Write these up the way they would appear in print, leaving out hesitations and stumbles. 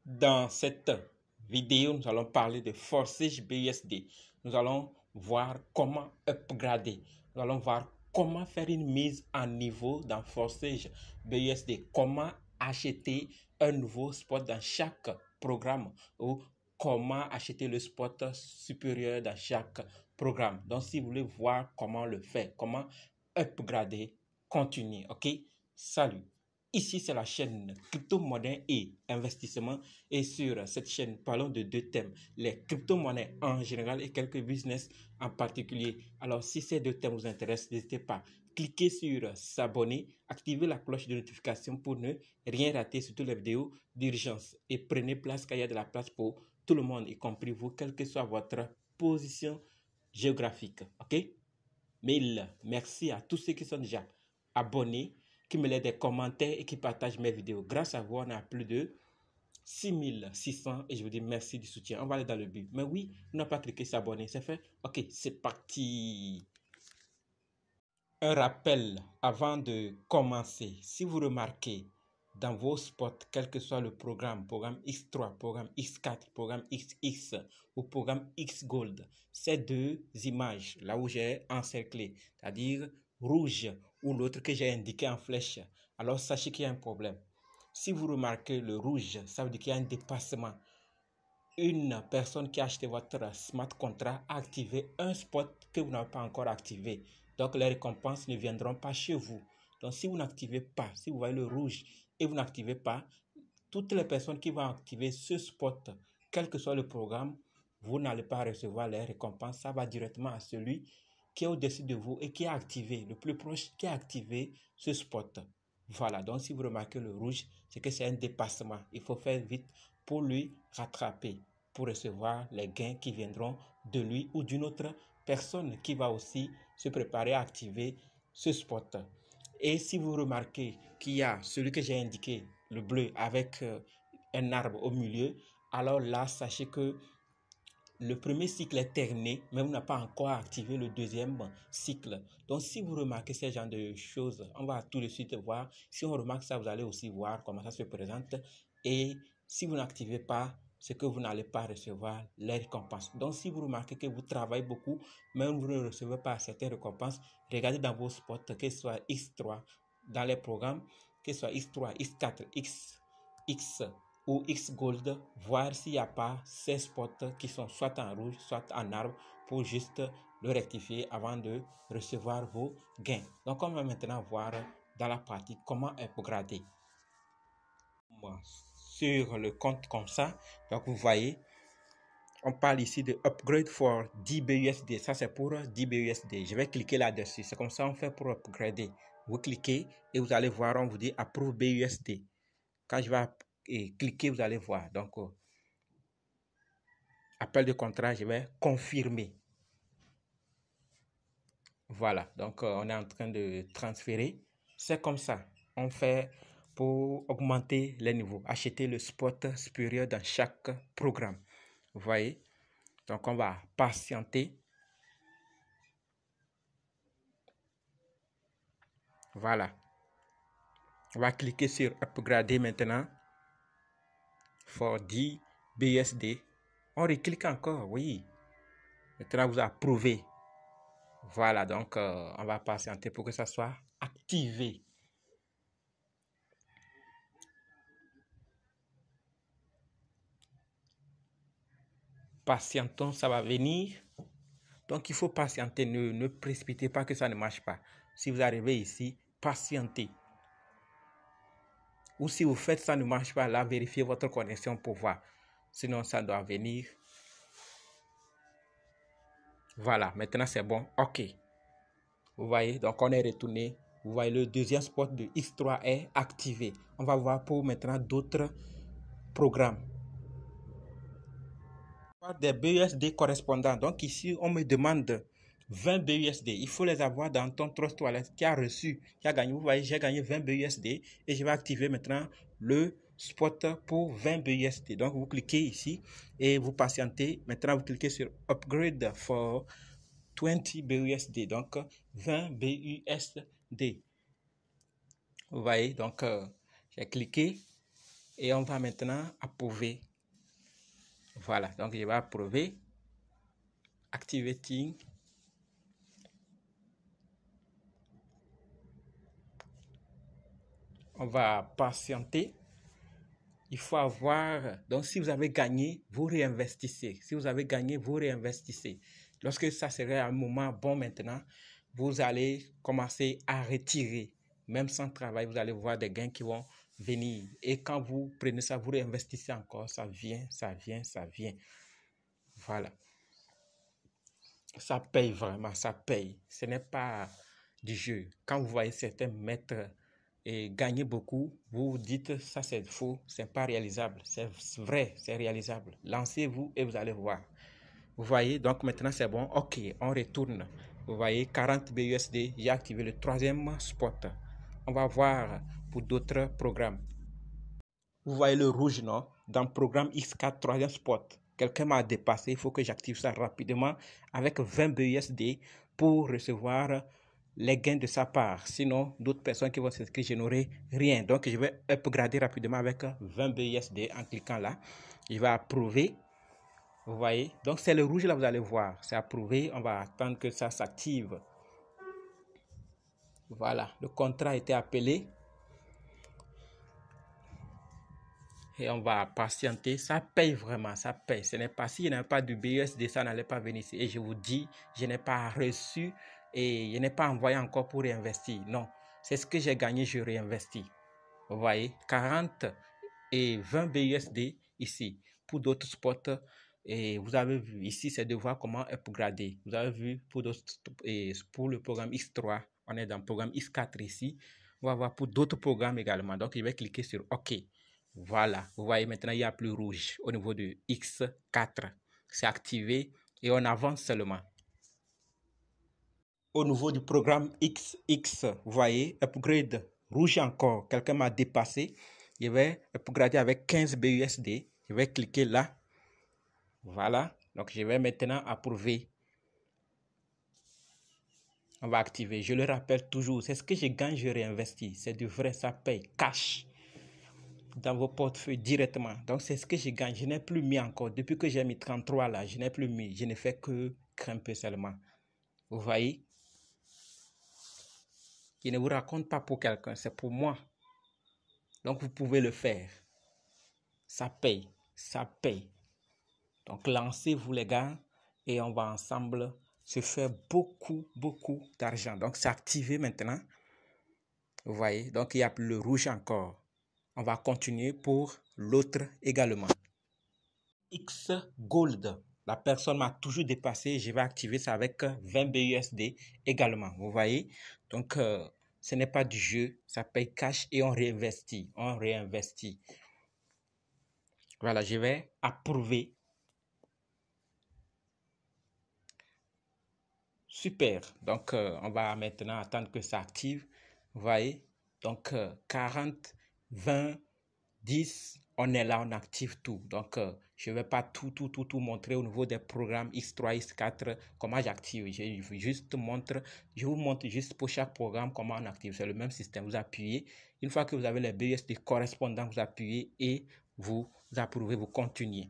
Dans cette vidéo, nous allons parler de Forceage BUSD. Nous allons voir comment upgrader. Nous allons voir comment faire une mise en niveau dans Forceage BUSD. Comment acheter un nouveau spot dans chaque programme ou comment acheter le spot supérieur dans chaque programme. Donc, si vous voulez voir comment le faire, comment upgrader, continuez. OK? Salut! Ici, c'est la chaîne crypto-monnaie et investissement. Et sur cette chaîne, parlons de deux thèmes, les crypto-monnaies en général et quelques business en particulier. Alors, si ces deux thèmes vous intéressent, n'hésitez pas. Cliquez sur s'abonner, activez la cloche de notification pour ne rien rater sur toutes les vidéos d'urgence. Et prenez place car il y a de la place pour tout le monde, y compris vous, quelle que soit votre position géographique. OK? Mille merci à tous ceux qui sont déjà abonnés, qui me laissent des commentaires et qui partagent mes vidéos. Grâce à vous, on a plus de 6600 et je vous dis merci du soutien. On va aller dans le but. Mais oui, on n'a pas cliqué s'abonner, c'est fait. Ok, c'est parti. Un rappel avant de commencer. Si vous remarquez dans vos spots, quel que soit le programme X3, programme X4, programme XX ou programme X Gold, ces deux images, là où j'ai encerclé, c'est-à-dire rouge ou l'autre que j'ai indiqué en flèche, alors sachez qu'il y a un problème. Si vous remarquez le rouge, ça veut dire qu'il y a un dépassement. Une personne qui a acheté votre smart contract a activé un spot que vous n'avez pas encore activé. Donc, les récompenses ne viendront pas chez vous. Donc, si vous n'activez pas, si vous voyez le rouge et vous n'activez pas, toutes les personnes qui vont activer ce spot, quel que soit le programme, vous n'allez pas recevoir les récompenses. Ça va directement à celui qui est au-dessus de vous et qui a activé, le plus proche, qui a activé ce spot. Voilà, donc si vous remarquez le rouge, c'est que c'est un dépassement. Il faut faire vite pour lui rattraper, pour recevoir les gains qui viendront de lui ou d'une autre personne qui va aussi se préparer à activer ce spot. Et si vous remarquez qu'il y a celui que j'ai indiqué, le bleu, avec un arbre au milieu, alors là, sachez que le premier cycle est terminé, mais vous n'avez pas encore activé le deuxième cycle. Donc, si vous remarquez ce genre de choses, on va tout de suite voir. Si on remarque ça, vous allez aussi voir comment ça se présente. Et si vous n'activez pas, c'est que vous n'allez pas recevoir les récompenses. Donc, si vous remarquez que vous travaillez beaucoup, mais vous ne recevez pas certaines récompenses, regardez dans vos spots, que ce soit X3, dans les programmes, que ce soit X3, X4, X ou X Gold, voir s'il n'y a pas ces spots qui sont soit en rouge, soit en arbre, pour juste le rectifier avant de recevoir vos gains. Donc, on va maintenant voir dans la partie comment upgrader. Sur le compte comme ça, donc vous voyez, on parle ici de upgrade for DBUSD. Ça, c'est pour DBUSD. Je vais cliquer là-dessus. C'est comme ça on fait pour upgrader. Vous cliquez et vous allez voir, on vous dit approve BUSD. Quand je vais cliquer, vous allez voir. Donc, appel de contrat, je vais confirmer. Voilà, donc on est en train de transférer. C'est comme ça. On fait pour augmenter les niveaux, acheter le spot supérieur dans chaque programme. Vous voyez? Donc on va patienter. Voilà. On va cliquer sur upgrader maintenant. For DBUSD. On reclique encore, oui. Maintenant vous approuvez. Voilà, donc on va patienter pour que ça soit activé. Patientons, ça va venir. Donc il faut patienter, ne précipitez pas que ça ne marche pas. Si vous arrivez ici, patientez. Ou si vous faites ça ne marche pas, là, vérifiez votre connexion pour voir. Sinon, ça doit venir. Voilà, maintenant c'est bon. OK. Vous voyez, donc on est retourné. Vous voyez, le deuxième spot de X3 est activé. On va voir pour maintenant d'autres programmes. Des BUSD correspondants. Donc ici, on me demande 20 BUSD. Il faut les avoir dans ton Trust Wallet qui a reçu, qui a gagné. Vous voyez, j'ai gagné 20 BUSD et je vais activer maintenant le spot pour 20 BUSD. Donc, vous cliquez ici et vous patientez. Maintenant, vous cliquez sur Upgrade for 20 BUSD. Donc, 20 BUSD. Vous voyez, donc, j'ai cliqué Et on va maintenant approuver. Voilà, donc je vais approuver. Activating. On va patienter. Il faut avoir, donc si vous avez gagné, vous réinvestissez. Si vous avez gagné, vous réinvestissez. Lorsque ça serait un moment bon maintenant, vous allez commencer à retirer. Même sans travail, vous allez voir des gains qui vont venir. Et quand vous prenez ça, vous réinvestissez encore, ça vient, ça vient, ça vient. Voilà. Ça paye vraiment, ça paye. Ce n'est pas du jeu. Quand vous voyez certains maîtres et gagner beaucoup, vous vous dites ça c'est faux, c'est pas réalisable. C'est vrai, c'est réalisable. Lancez-vous et vous allez voir. Vous voyez, donc maintenant c'est bon. Ok, on retourne. Vous voyez, 40 BUSD, j'ai activé le troisième spot. On va voir pour d'autres programmes. Vous voyez le rouge, non? Dans le programme X4, troisième spot. Quelqu'un m'a dépassé, il faut que j'active ça rapidement avec 20 BUSD pour recevoir les gains de sa part. Sinon, d'autres personnes qui vont s'inscrire, je n'aurai rien. Donc, je vais upgrader rapidement avec 20 BUSD en cliquant là. Je vais approuver. Vous voyez? Donc, c'est le rouge là, vous allez voir. C'est approuvé. On va attendre que ça s'active. Voilà. Le contrat a été appelé. Et on va patienter. Ça paye vraiment, ça paye. Ce n'est pas, s'il n'y a pas de BUSD, ça n'allait pas venir ici. Et je vous dis, je n'ai pas reçu et je n'ai pas envoyé encore pour réinvestir. Non, c'est ce que j'ai gagné, je réinvestis. Vous voyez, 40 et 20 BUSD ici. Pour d'autres spots, et vous avez vu ici, c'est de voir comment upgrader. Vous avez vu pour le programme X3, on est dans le programme X4 ici. On va voir pour d'autres programmes également. Donc, je vais cliquer sur OK. Voilà, vous voyez maintenant, il n'y a plus rouge au niveau de X4. C'est activé et on avance seulement. Au niveau du programme XX, vous voyez, upgrade rouge encore. Quelqu'un m'a dépassé. Je vais upgrader avec 15 BUSD. Je vais cliquer là. Voilà. Donc, je vais maintenant approuver. On va activer. Je le rappelle toujours, c'est ce que je gagne, je réinvestis. C'est du vrai, ça paye. Cash. Dans vos portefeuilles directement. Donc, c'est ce que je gagne. Je n'ai plus mis encore. Depuis que j'ai mis 33 là, je n'ai plus mis. Je ne fais que grimper seulement. Vous voyez? Je ne vous raconte pas pour quelqu'un, c'est pour moi. Donc, vous pouvez le faire. Ça paye. Ça paye. Donc, lancez-vous les gars et on va ensemble se faire beaucoup, beaucoup d'argent. Donc, c'est activé maintenant. Vous voyez? Donc, il n'y a plus le rouge encore. On va continuer pour l'autre également. X Gold. La personne m'a toujours dépassé. Je vais activer ça avec 20 BUSD également. Vous voyez? Donc, ce n'est pas du jeu. Ça paye cash et on réinvestit. On réinvestit. Voilà, je vais approuver. Super. Donc, on va maintenant attendre que ça active. Vous voyez? Donc, 40, 20, 10, on est là, on active tout. Donc, je ne vais pas tout montrer au niveau des programmes X3, X4, comment j'active. Je vous montre juste pour chaque programme comment on active. C'est le même système. Vous appuyez. Une fois que vous avez les BUSD correspondants, vous appuyez et vous approuvez, vous continuez.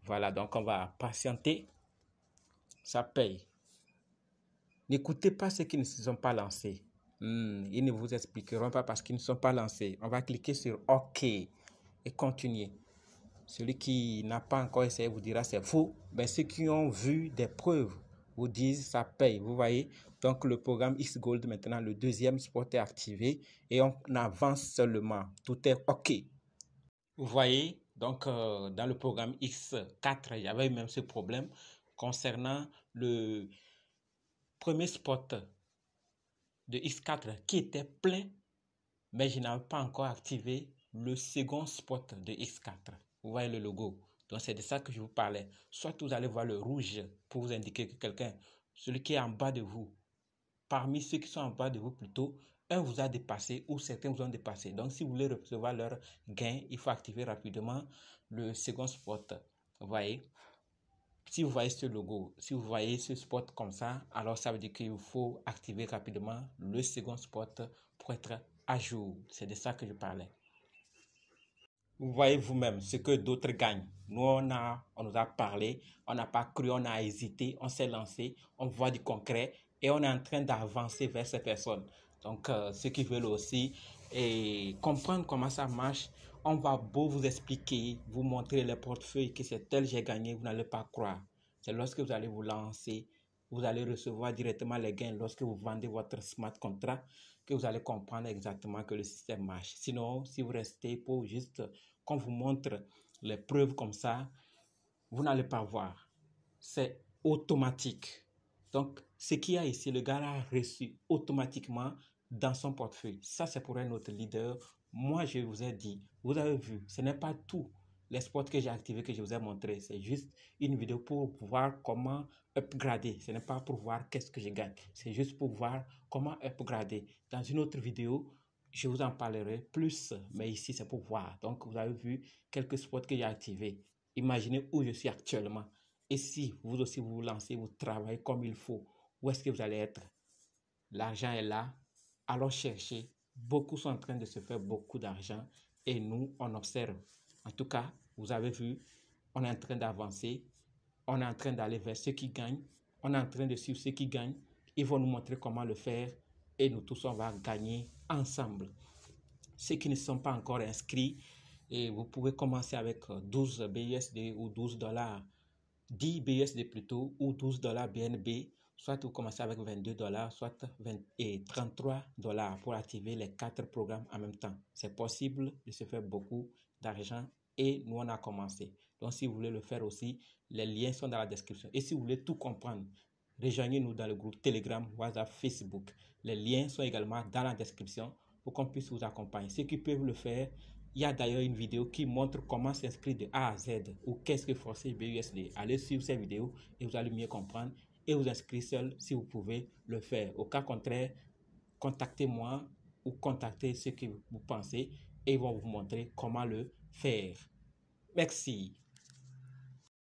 Voilà, donc on va patienter. Ça paye. N'écoutez pas ceux qui ne se sont pas lancés. Ils ne vous expliqueront pas parce qu'ils ne sont pas lancés. On va cliquer sur OK et continuer. Celui qui n'a pas encore essayé vous dira c'est faux. Mais ceux qui ont vu des preuves vous disent ça paye. Vous voyez, donc le programme X-Gold maintenant, le deuxième spot est activé et on avance seulement. Tout est OK. Vous voyez, donc dans le programme X4, il y avait même ce problème concernant le premier spot de X4 qui était plein, mais je n'avais pas encore activé le second spot de X4. Vous voyez le logo. Donc c'est de ça que je vous parlais. Soit vous allez voir le rouge pour vous indiquer que quelqu'un, celui qui est en bas de vous, parmi ceux qui sont en bas de vous plutôt, un vous a dépassé ou certains vous ont dépassé. Donc si vous voulez recevoir leur gain, il faut activer rapidement le second spot. Vous voyez? Si vous voyez ce logo, si vous voyez ce spot comme ça, alors ça veut dire qu'il faut activer rapidement le second spot pour être à jour. C'est de ça que je parlais. vous voyez vous-même ce que d'autres gagnent. Nous, on nous a parlé, on n'a pas cru, on a hésité, on s'est lancé, on voit du concret et on est en train d'avancer vers ces personnes. Donc, ceux qui veulent aussi comprendre comment ça marche, on va beau vous expliquer, vous montrer les portefeuilles que c'est tel j'ai gagné, vous n'allez pas croire. C'est lorsque vous allez vous lancer, vous allez recevoir directement les gains lorsque vous vendez votre smart contract que vous allez comprendre exactement que le système marche. Sinon, si vous restez pour juste qu'on vous montre les preuves comme ça, vous n'allez pas voir. C'est automatique. Donc, ce qu'il y a ici, le gars a reçu automatiquement dans son portefeuille. Ça, c'est pour un autre leader. Moi, je vous ai dit, vous avez vu, ce n'est pas tout les spots que j'ai activés que je vous ai montré. C'est juste une vidéo pour voir comment upgrader. Ce n'est pas pour voir qu'est-ce que je gagne. C'est juste pour voir comment upgrader. Dans une autre vidéo, je vous en parlerai plus, mais ici, c'est pour voir. Donc, vous avez vu quelques spots que j'ai activés. Imaginez où je suis actuellement. Et si vous aussi vous lancez, vous travaillez comme il faut, où est-ce que vous allez être? L'argent est là, allons chercher. Beaucoup sont en train de se faire beaucoup d'argent et nous, on observe. En tout cas, vous avez vu, on est en train d'avancer, on est en train d'aller vers ceux qui gagnent, on est en train de suivre ceux qui gagnent. Ils vont nous montrer comment le faire et nous tous, on va gagner ensemble. Ceux qui ne sont pas encore inscrits, et vous pouvez commencer avec 12 BUSD ou 12 dollars, 10 BUSD plutôt, ou 12 dollars BNB, soit vous commencez avec 22 dollars, soit 20 et 33 dollars pour activer les 4 programmes en même temps. C'est possible de se faire beaucoup d'argent et nous on a commencé. Donc si vous voulez le faire aussi, les liens sont dans la description. Et si vous voulez tout comprendre, rejoignez-nous dans le groupe Telegram, WhatsApp, Facebook. Les liens sont également dans la description pour qu'on puisse vous accompagner. Ceux qui peuvent le faire, il y a d'ailleurs une vidéo qui montre comment s'inscrire de A à Z ou qu'est-ce que Forsage BUSD. Allez suivre cette vidéo et vous allez mieux comprendre et vous inscrire seul si vous pouvez le faire. Au cas contraire, contactez-moi ou contactez ceux que vous pensez et ils vont vous montrer comment le faire. Merci.